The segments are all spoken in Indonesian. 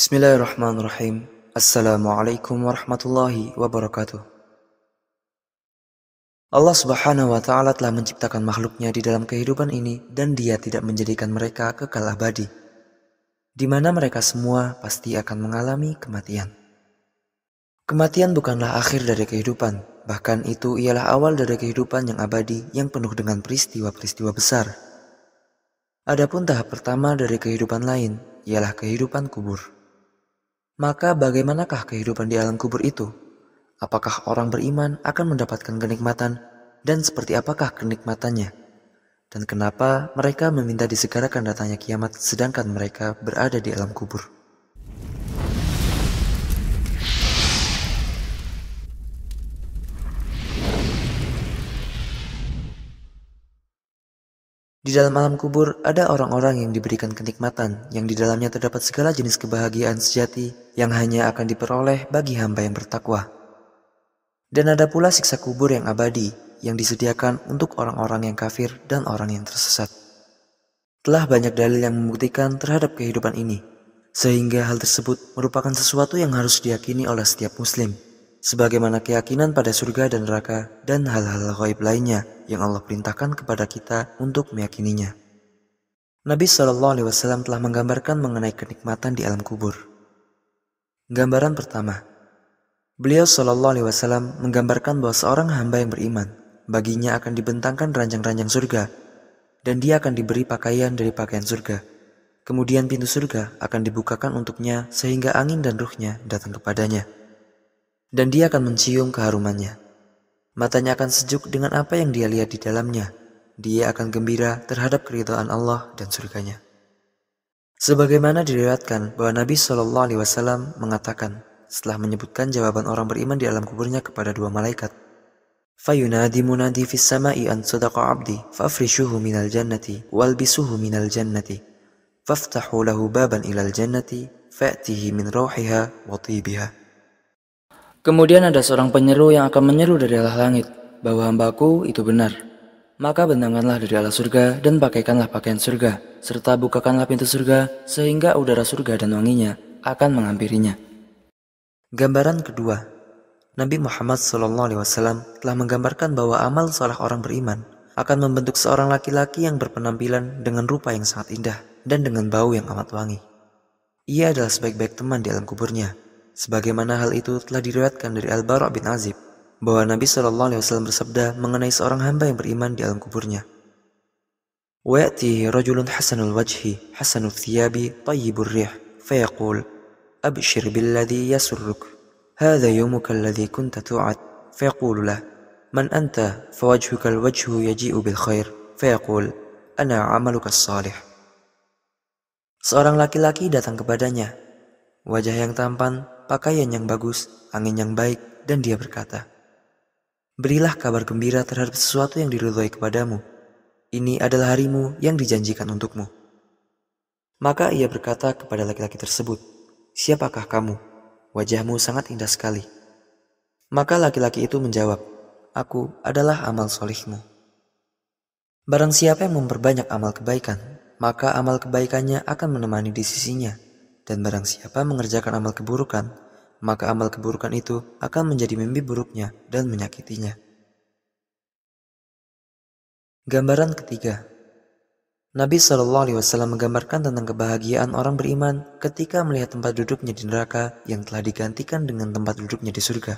Bismillahirrahmanirrahim. Assalamualaikum warahmatullahi wabarakatuh. Allah Subhanahu wa Ta'ala telah menciptakan makhluknya di dalam kehidupan ini, dan Dia tidak menjadikan mereka kekal abadi, di mana mereka semua pasti akan mengalami kematian. Kematian bukanlah akhir dari kehidupan, bahkan itu ialah awal dari kehidupan yang abadi yang penuh dengan peristiwa-peristiwa besar. Adapun tahap pertama dari kehidupan lain ialah kehidupan kubur. Maka bagaimanakah kehidupan di alam kubur itu? Apakah orang beriman akan mendapatkan kenikmatan, dan seperti apakah kenikmatannya? Dan kenapa mereka meminta disegerakan datangnya kiamat sedangkan mereka berada di alam kubur? Di dalam alam kubur ada orang-orang yang diberikan kenikmatan yang di dalamnya terdapat segala jenis kebahagiaan sejati yang hanya akan diperoleh bagi hamba yang bertakwa. Dan ada pula siksa kubur yang abadi yang disediakan untuk orang-orang yang kafir dan orang yang tersesat. Telah banyak dalil yang membuktikan terhadap kehidupan ini, sehingga hal tersebut merupakan sesuatu yang harus diyakini oleh setiap muslim, sebagaimana keyakinan pada surga dan neraka dan hal-hal gaib lainnya yang Allah perintahkan kepada kita untuk meyakininya. Nabi SAW telah menggambarkan mengenai kenikmatan di alam kubur. Gambaran pertama, beliau SAW menggambarkan bahwa seorang hamba yang beriman, baginya akan dibentangkan ranjang-ranjang surga, dan dia akan diberi pakaian dari pakaian surga. Kemudian pintu surga akan dibukakan untuknya sehingga angin dan ruhnya datang kepadanya. Dan dia akan mencium keharumannya. Matanya akan sejuk dengan apa yang dia lihat di dalamnya. Dia akan gembira terhadap keridhaan Allah dan surganya. Sebagaimana diriwayatkan bahwa Nabi SAW mengatakan setelah menyebutkan jawaban orang beriman di alam kuburnya kepada dua malaikat, "Fayunadi munadi fis sama'i an sadaqa abdi, fafrishuhu minal jannati, walbisuhu minal jannati, faftahu lahu baban ilal jannati, fa'tihi min rauhiha wa tibiha." Kemudian ada seorang penyeru yang akan menyeru dari arah langit bahwa hambaku itu benar. Maka bentangkanlah dari arah surga dan pakaikanlah pakaian surga, serta bukakanlah pintu surga sehingga udara surga dan wanginya akan menghampirinya. Gambaran kedua, Nabi Muhammad SAW telah menggambarkan bahwa amal seorang orang beriman akan membentuk seorang laki-laki yang berpenampilan dengan rupa yang sangat indah dan dengan bau yang amat wangi. Ia adalah sebaik-baik teman di alam kuburnya, sebagaimana hal itu telah diriwayatkan dari Al-Bara' bin Azib bahwa Nabi SAW bersabda mengenai seorang hamba yang beriman di alam kuburnya, "Wa'tihi rajulun hasanul wajhi, hasanul thiyabi, tayyibur rih, fayaqul, abshir billadhi yasurruk. هذا يومك الذي كنت توعد فيقول له من أنت فوجهك الوجه يجيء بالخير فيقول أنا عملك الصالح." Seorang laki-laki datang kepadanya, wajah yang tampan, pakaian yang bagus, angin yang baik, dan dia berkata, "Berilah kabar gembira terhadap sesuatu yang diridhoi kepadamu. Ini adalah harimu yang dijanjikan untukmu." Maka ia berkata kepada laki-laki tersebut, "Siapakah kamu? Wajahmu sangat indah sekali." Maka laki-laki itu menjawab, "Aku adalah amal solihmu." Barang siapa yang memperbanyak amal kebaikan, maka amal kebaikannya akan menemani di sisinya. Dan barang siapa mengerjakan amal keburukan, maka amal keburukan itu akan menjadi mimpi buruknya dan menyakitinya. Gambaran ketiga, Nabi SAW menggambarkan tentang kebahagiaan orang beriman ketika melihat tempat duduknya di neraka yang telah digantikan dengan tempat duduknya di surga.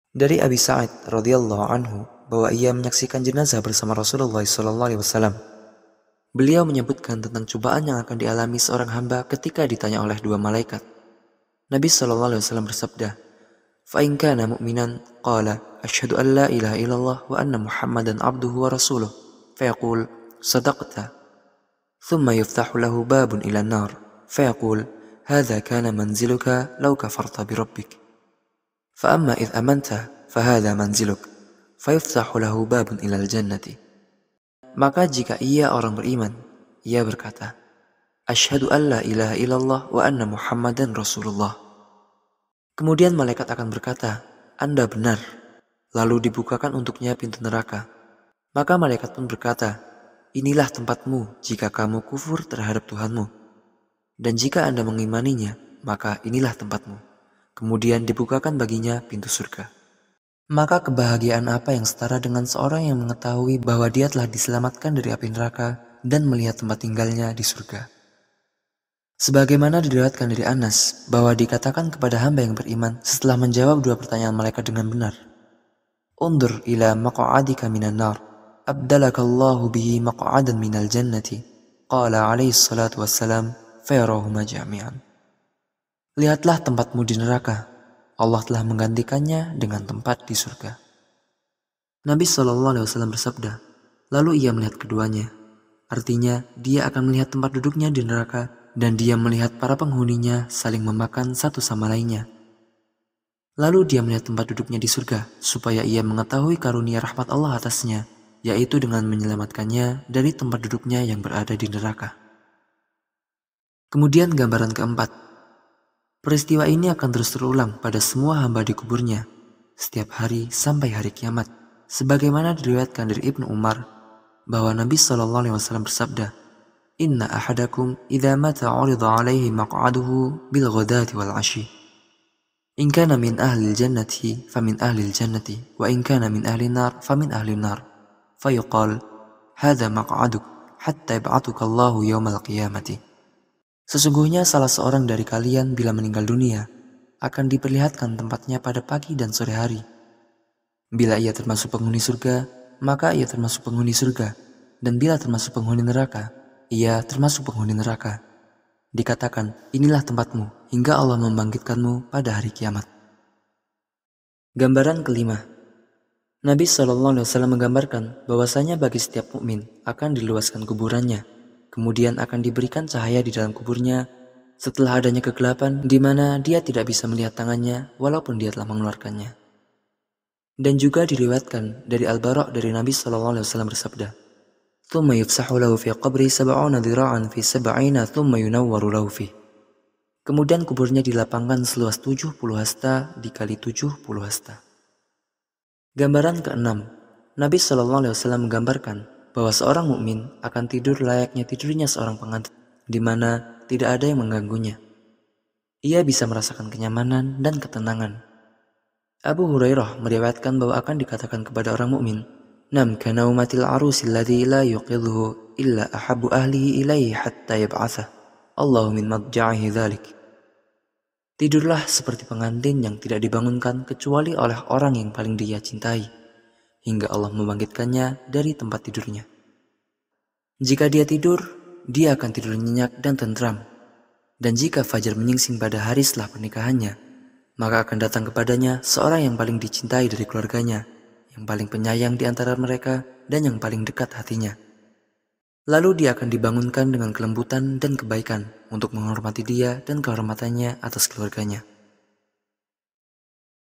Dari Abi Sa'id radhiyallahu anhu bahwa ia menyaksikan jenazah bersama Rasulullah SAW. Beliau menyebutkan tentang cobaan yang akan dialami seorang hamba ketika ditanya oleh dua malaikat. Nabi SAW bersabda, "Fa'in kana mu'minan qala asyhadu an la ilaha illallah wa anna Muhammadan abduhu wa rasuluh." فيقول صدقت ثم يفتح له باب إلى النار فيقول هذا كان منزلك لو كفرت بربك فأما إذ أمنت فهذا منزلك فيفتح له باب إلى الجنة. Maka jika ia orang beriman, ia berkata, "Asyhadu an la ilaha illallah wa anna Muhammadan Rasulullah." Kemudian malaikat akan berkata, "Anda benar." Lalu dibukakan untuknya pintu neraka. Maka malaikat pun berkata, "Inilah tempatmu jika kamu kufur terhadap Tuhanmu." Dan jika Anda mengimaninya, maka inilah tempatmu. Kemudian dibukakan baginya pintu surga. Maka kebahagiaan apa yang setara dengan seorang yang mengetahui bahwa dia telah diselamatkan dari api neraka dan melihat tempat tinggalnya di surga. Sebagaimana diriwayatkan dari Anas, bahwa dikatakan kepada hamba yang beriman setelah menjawab dua pertanyaan malaikat dengan benar. Undur ila maq'adika minan nar, abdalakallahu bihi maq'adan minal jannati. Qala alaihi salatu wassalam, fayarahuma jami'an. Lihatlah tempatmu di neraka. Allah telah menggantikannya dengan tempat di surga. Nabi SAW bersabda, lalu ia melihat keduanya. Artinya, dia akan melihat tempat duduknya di neraka dan dia melihat para penghuninya saling memakan satu sama lainnya. Lalu dia melihat tempat duduknya di surga supaya ia mengetahui karunia rahmat Allah atasnya, yaitu dengan menyelamatkannya dari tempat duduknya yang berada di neraka. Kemudian gambaran keempat. Peristiwa ini akan terus terulang pada semua hamba di kuburnya, setiap hari sampai hari kiamat. Sebagaimana diriwayatkan dari Ibnu Umar, bahwa Nabi SAW bersabda, Inna ahadakum idha mata urida alaihi maq'aduhu bil ghadati wal ashi. In kana min ahli jannati famin ahli jannati, wa in kana min ahli nar famin ahli nar. Fayuqal, hadha maq'aduk, hatta yab'atuka Allahu yawmal qiyamati. Sesungguhnya salah seorang dari kalian bila meninggal dunia akan diperlihatkan tempatnya pada pagi dan sore hari. Bila ia termasuk penghuni surga, maka ia termasuk penghuni surga. Dan bila termasuk penghuni neraka, ia termasuk penghuni neraka. Dikatakan, inilah tempatmu hingga Allah membangkitkanmu pada hari kiamat. Gambaran kelima. Nabi SAW menggambarkan bahwasanya bagi setiap mukmin akan diluaskan kuburannya. Kemudian akan diberikan cahaya di dalam kuburnya setelah adanya kegelapan di mana dia tidak bisa melihat tangannya walaupun dia telah mengeluarkannya. Dan juga diriwayatkan dari Al-Bara' dari Nabi SAW bersabda, "Thumma yufsahu lahu fi qabri 70 dhira'an fi 70 thumma yunawwaru lahu fi." Kemudian kuburnya dilapangkan seluas 70 hasta dikali 70 hasta. Gambaran keenam, Nabi SAW menggambarkan bahwa seorang mukmin akan tidur layaknya tidurnya seorang pengantin, di mana tidak ada yang mengganggunya. Ia bisa merasakan kenyamanan dan ketenangan. Abu Hurairah meriwayatkan bahwa akan dikatakan kepada orang mukmin, "Nam kanaumatil arusi alladhi la yuqidhuhu illa ahabbu ahlihi ilaihi hatta yab'athah. Allahu min madja'ihi dzalik." Tidurlah seperti pengantin yang tidak dibangunkan kecuali oleh orang yang paling dia cintai, hingga Allah membangkitkannya dari tempat tidurnya. Jika dia tidur, dia akan tidur nyenyak dan tentram. Dan jika fajar menyingsing pada hari setelah pernikahannya, maka akan datang kepadanya seorang yang paling dicintai dari keluarganya, yang paling penyayang di antara mereka, dan yang paling dekat hatinya. Lalu dia akan dibangunkan dengan kelembutan dan kebaikan untuk menghormati dia dan kehormatannya atas keluarganya.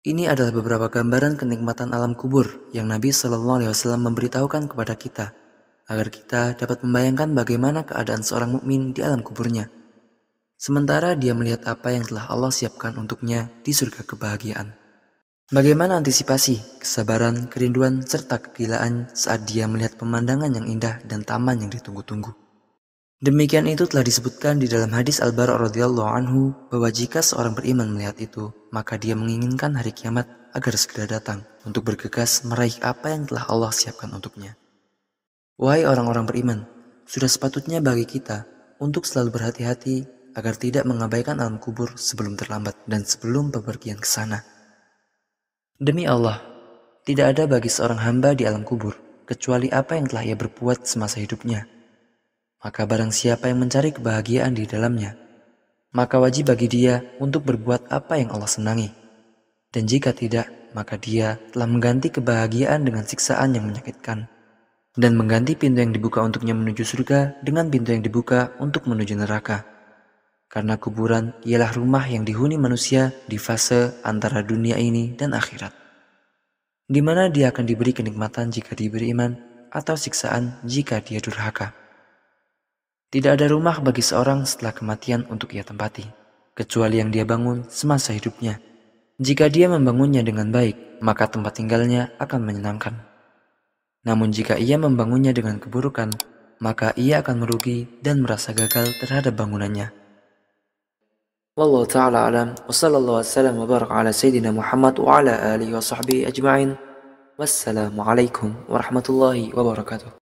Ini adalah beberapa gambaran kenikmatan alam kubur yang Nabi SAW memberitahukan kepada kita, agar kita dapat membayangkan bagaimana keadaan seorang mukmin di alam kuburnya, sementara dia melihat apa yang telah Allah siapkan untuknya di surga kebahagiaan. Bagaimana antisipasi, kesabaran, kerinduan, serta kegilaan saat dia melihat pemandangan yang indah dan taman yang ditunggu-tunggu. Demikian itu telah disebutkan di dalam hadis Al-Bara' radhiyallahu anhu bahwa jika seorang beriman melihat itu, maka dia menginginkan hari kiamat agar segera datang untuk bergegas meraih apa yang telah Allah siapkan untuknya. Wahai orang-orang beriman, sudah sepatutnya bagi kita untuk selalu berhati-hati agar tidak mengabaikan alam kubur sebelum terlambat dan sebelum bepergian ke sana. Demi Allah, tidak ada bagi seorang hamba di alam kubur kecuali apa yang telah ia berbuat semasa hidupnya. Maka barang siapa yang mencari kebahagiaan di dalamnya, maka wajib bagi dia untuk berbuat apa yang Allah senangi. Dan jika tidak, maka dia telah mengganti kebahagiaan dengan siksaan yang menyakitkan, dan mengganti pintu yang dibuka untuknya menuju surga dengan pintu yang dibuka untuk menuju neraka. Karena kuburan ialah rumah yang dihuni manusia di fase antara dunia ini dan akhirat, di mana dia akan diberi kenikmatan jika dia beriman atau siksaan jika dia durhaka. Tidak ada rumah bagi seorang setelah kematian untuk ia tempati, kecuali yang dia bangun semasa hidupnya. Jika dia membangunnya dengan baik, maka tempat tinggalnya akan menyenangkan. Namun jika ia membangunnya dengan keburukan, maka ia akan merugi dan merasa gagal terhadap bangunannya. Wallahu ta'ala alam. Wa sallallahu wasallam wa baraka ala Sayyidina Muhammad wa ala alihi wa sahbihi ajma'in. Wassalamualaikum warahmatullahi wabarakatuh.